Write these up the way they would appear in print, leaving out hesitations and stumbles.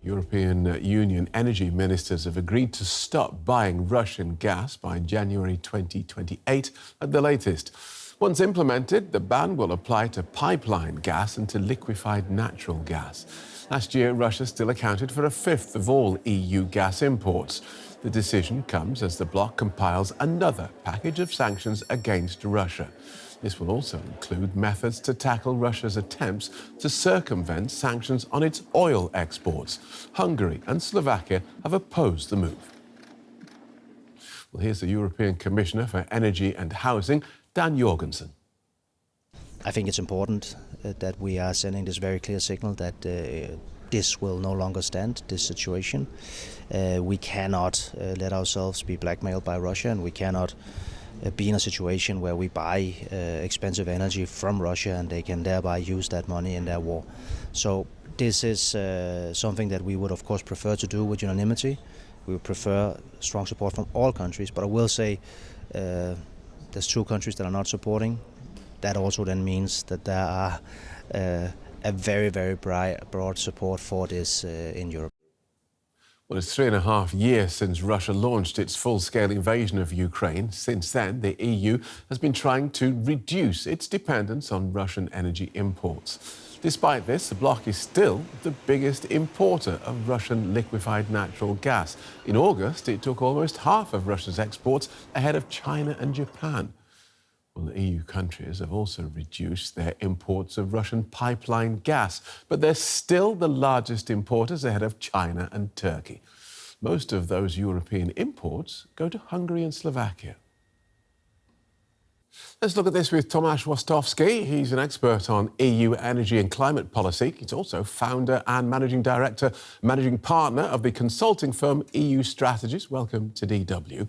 European Union energy ministers have agreed to stop buying Russian gas by January 2028 at the latest. Once implemented, the ban will apply to pipeline gas and to liquefied natural gas. Last year, Russia still accounted for a fifth of all EU gas imports. The decision comes as the bloc compiles another package of sanctions against Russia. This will also include methods to tackle Russia's attempts to circumvent sanctions on its oil exports. Hungary and Slovakia have opposed the move. Well, here's the European Commissioner for Energy and Housing, Dan Jorgensen. I think it's important that we are sending this very clear signal that this will no longer stand, this situation. We cannot let ourselves be blackmailed by Russia, and we cannot be in a situation where we buy expensive energy from Russia and they can thereby use that money in their war. So this is something that we would of course prefer to do with unanimity. We would prefer strong support from all countries, but I will say there's two countries that are not supporting. That also then means that there are a very, very broad support for this in Europe. Well, it's 3.5 years since Russia launched its full-scale invasion of Ukraine. Since then, the EU has been trying to reduce its dependence on Russian energy imports. Despite this, the bloc is still the biggest importer of Russian liquefied natural gas. In August, it took almost half of Russia's exports, ahead of China and Japan. Well, the EU countries have also reduced their imports of Russian pipeline gas, but they're still the largest importers ahead of China and Turkey. Most of those European imports go to Hungary and Slovakia. Let's look at this with Tomasz Wlostowski. He's an expert on EU energy and climate policy. He's also founder and managing partner of the consulting firm EU Strategies. Welcome to DW.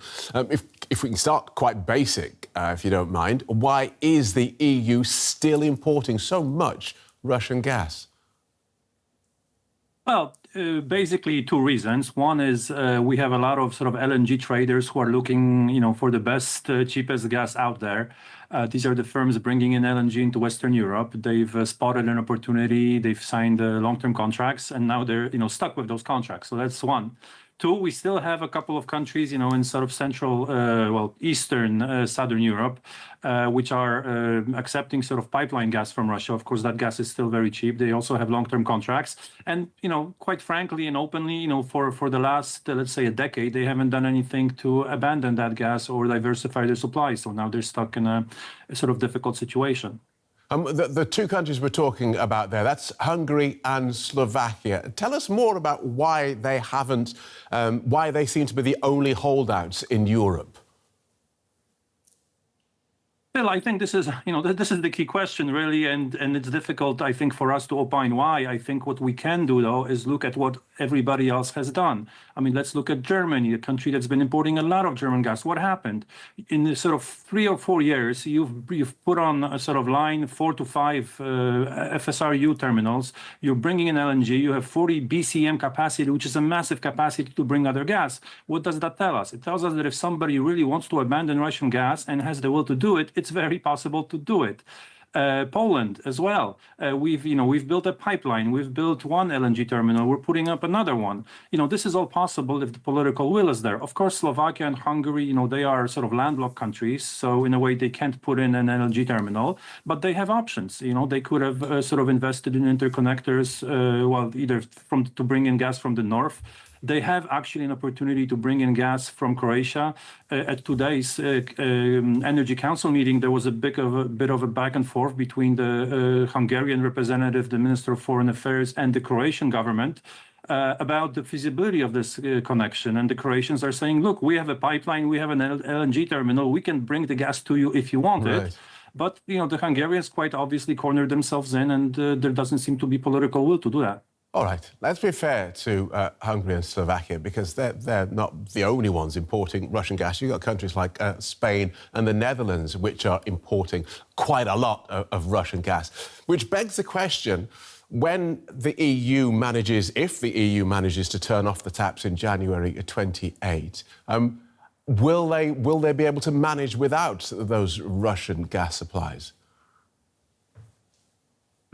If we can start quite basic, if you don't mind, why is the EU still importing so much Russian gas? Well, basically two reasons. One is we have a lot of sort of LNG traders who are looking, for the best, cheapest gas out there. These are the firms bringing in LNG into Western Europe. They've spotted an opportunity. They've signed long-term contracts, and now they're, stuck with those contracts. So that's one. Two, we still have a couple of countries, in sort of central, eastern, southern Europe, which are accepting sort of pipeline gas from Russia. Of course, that gas is still very cheap. They also have long-term contracts. And, quite frankly and openly, for the last, let's say, a decade, they haven't done anything to abandon that gas or diversify their supply. So now they're stuck in a sort of difficult situation. The two countries we're talking about there, that's Hungary and Slovakia. Tell us more about why they haven't, why they seem to be the only holdouts in Europe. Well, I think this is, this is the key question, really, and it's difficult, I think, for us to opine why. I think what we can do, though, is look at what everybody else has done. I mean, let's look at Germany, a country that's been importing a lot of German gas. What happened? In the sort of 3 or 4 years, you've put on a sort of line 4 to 5 FSRU terminals. You're bringing in LNG. You have 40 BCM capacity, which is a massive capacity to bring other gas. What does that tell us? It tells us that if somebody really wants to abandon Russian gas and has the will to do it, it's very possible to do it. Poland as well. We've built a pipeline. We've built one LNG terminal. We're putting up another one. This is all possible if the political will is there. Of course, Slovakia and Hungary, they are sort of landlocked countries. So in a way, they can't put in an LNG terminal, but they have options. They could have sort of invested in interconnectors, either to bring in gas from the north. They have actually an opportunity to bring in gas from Croatia. At today's Energy Council meeting, there was a bit of a back and forth between the Hungarian representative, the Minister of Foreign Affairs, and the Croatian government about the feasibility of this connection. And the Croatians are saying, look, we have a pipeline, we have an LNG terminal, we can bring the gas to you if you want it. But, the Hungarians quite obviously cornered themselves in, and there doesn't seem to be political will to do that. All right, let's be fair to Hungary and Slovakia, because they're not the only ones importing Russian gas. You've got countries like Spain and the Netherlands, which are importing quite a lot of Russian gas, which begs the question, when the EU manages, if the EU manages to turn off the taps in January 28, will they be able to manage without those Russian gas supplies?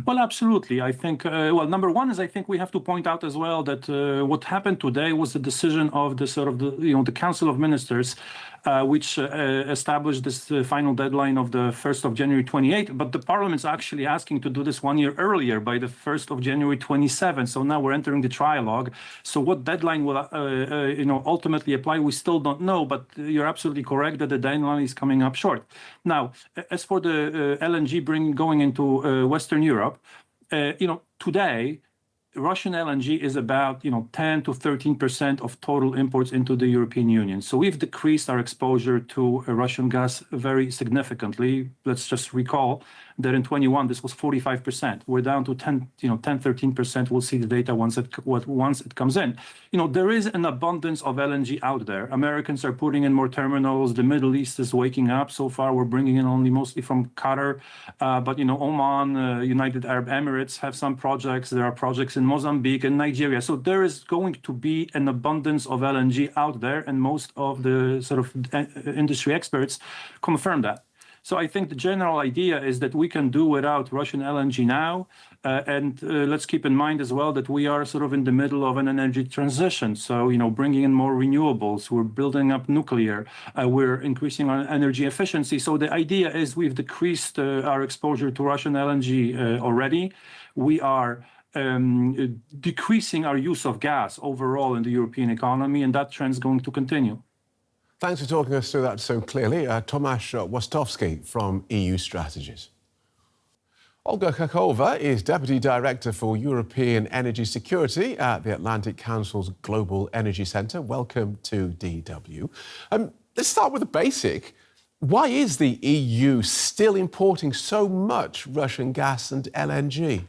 Well, absolutely. I think, well, number one is I think we have to point out as well that what happened today was the decision of the Council of Ministers, which established this final deadline of the 1st of January 28. But the Parliament's actually asking to do this 1 year earlier by the 1st of January 27. So now we're entering the trialogue. So what deadline will, ultimately apply, we still don't know. But you're absolutely correct that the deadline is coming up short. Now, as for the LNG going into Western Europe, today, Russian LNG is about 10 to 13% of total imports into the European Union. So we've decreased our exposure to Russian gas very significantly. Let's just recall that in 21 this was 45%. We're down to 10, 13%. We'll see the data once it comes in. There is an abundance of LNG out there. Americans are putting in more terminals. The Middle East is waking up. So far, we're bringing in only mostly from Qatar, but Oman, United Arab Emirates have some projects. There are projects in Mozambique and Nigeria. So there is going to be an abundance of LNG out there, and most of the sort of industry experts confirm that. So I think the general idea is that we can do without Russian LNG now. And let's keep in mind as well that we are sort of in the middle of an energy transition. So, bringing in more renewables, we're building up nuclear, we're increasing our energy efficiency. So the idea is we've decreased our exposure to Russian LNG already. We are decreasing our use of gas overall in the European economy, and that trend is going to continue. Thanks for talking us through that so clearly. Tomasz Wlostowski from EU Strategies. Olga Khakova is Deputy Director for European Energy Security at the Atlantic Council's Global Energy Centre. Welcome to DW. Let's start with the basic. Why is the EU still importing so much Russian gas and LNG?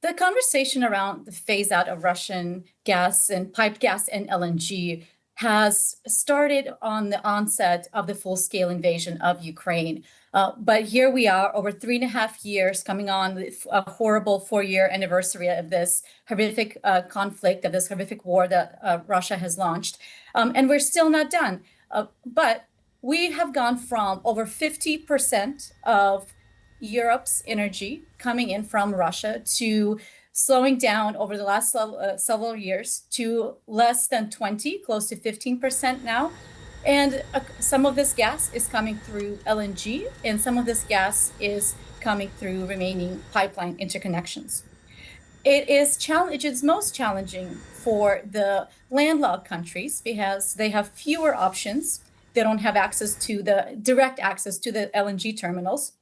The conversation around the phase out of Russian gas and piped gas and LNG has started on the onset of the full-scale invasion of Ukraine. But here we are, over 3.5 years, coming on a horrible 4-year anniversary of this horrific conflict, of this horrific war that Russia has launched. And we're still not done. But we have gone from over 50% of Europe's energy coming in from Russia to slowing down over the last several years to less than 20, close to 15% now. And some of this gas is coming through LNG, and some of this gas is coming through remaining pipeline interconnections. It is most challenging for the landlocked countries because they have fewer options. They don't have direct access to the LNG terminals.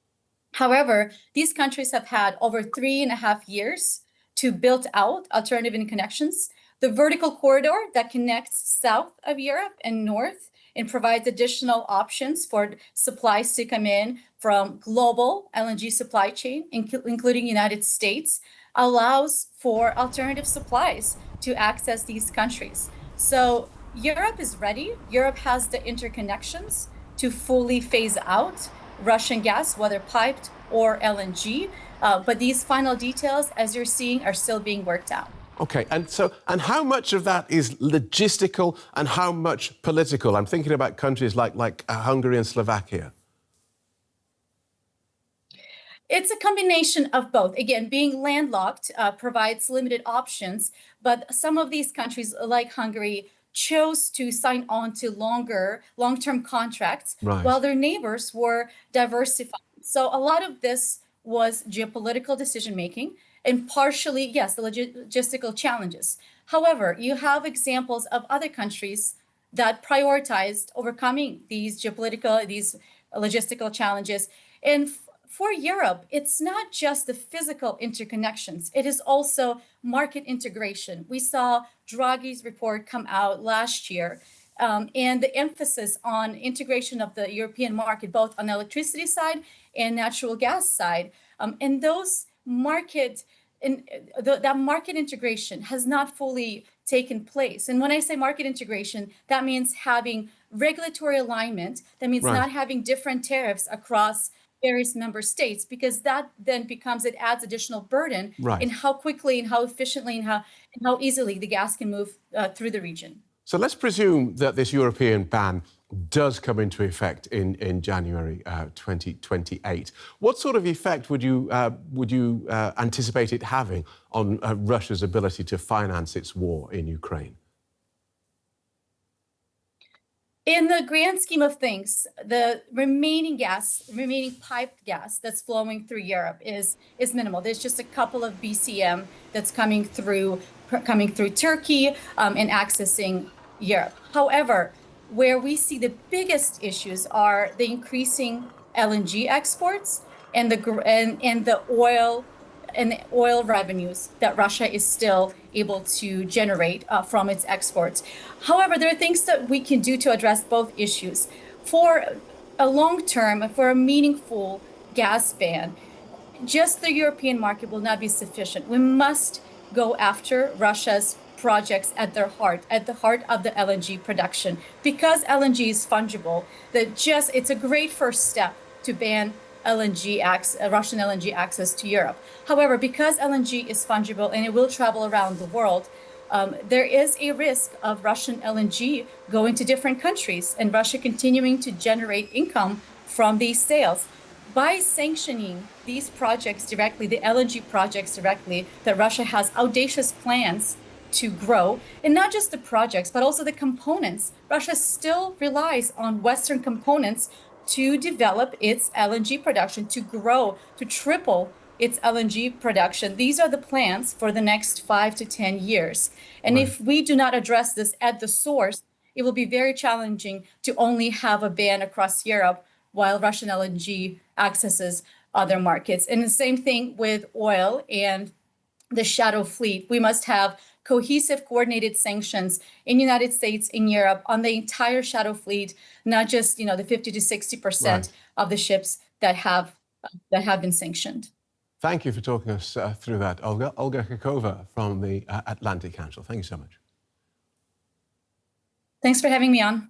However, these countries have had over 3.5 years to build out alternative interconnections. The vertical corridor that connects south of Europe and north and provides additional options for supplies to come in from global LNG supply chain, including United States, allows for alternative supplies to access these countries. So Europe is ready. Europe has the interconnections to fully phase out Russian gas, whether piped or LNG. But these final details, as you're seeing, are still being worked out. Okay, and how much of that is logistical and how much political? I'm thinking about countries like Hungary and Slovakia. It's a combination of both. Again, being landlocked provides limited options, but some of these countries, like Hungary, chose to sign on to long-term contracts, right, while their neighbors were diversifying. So a lot of this was geopolitical decision-making and partially, yes, the logistical challenges. However, you have examples of other countries that prioritized overcoming these logistical challenges. And for Europe, it's not just the physical interconnections, it is also market integration. We saw Draghi's report come out last year, and the emphasis on integration of the European market, both on the electricity side and natural gas side. And that market integration has not fully taken place. And when I say market integration, that means having regulatory alignment. That means right, not having different tariffs across various member states, because that then it adds additional burden right, in how quickly and how efficiently and how easily the gas can move through the region. So let's presume that this European ban does come into effect in January 2028. What sort of effect would you anticipate it having on Russia's ability to finance its war in Ukraine? In the grand scheme of things, the remaining piped gas that's flowing through Europe is minimal. There's just a couple of BCM that's coming through Turkey and accessing Europe. However, where we see the biggest issues are the increasing LNG exports and the oil revenues that Russia is still able to generate from its exports. However, there are things that we can do to address both issues. For a long term, for a meaningful gas ban, just the European market will not be sufficient. We must go after Russia's projects at the heart of the LNG production. Because LNG is fungible, it's a great first step to ban Russian LNG access to Europe. However, because LNG is fungible and it will travel around the world, there is a risk of Russian LNG going to different countries and Russia continuing to generate income from these sales. By sanctioning these projects directly, the LNG projects directly, that Russia has audacious plans to grow, and not just the projects, but also the components. Russia still relies on Western components to develop its LNG production, to grow, to triple its LNG production. These are the plans for the next 5 to 10 years. And if we do not address this at the source, it will be very challenging to only have a ban across Europe while Russian LNG accesses other markets. And the same thing with oil and the shadow fleet. We must have cohesive, coordinated sanctions in the United States, in Europe, on the entire shadow fleet, not just the 50 to 60% of the ships that have been sanctioned. Thank you for talking us through that, Olga. Olga Khakova from the Atlantic Council. Thank you so much. Thanks for having me on.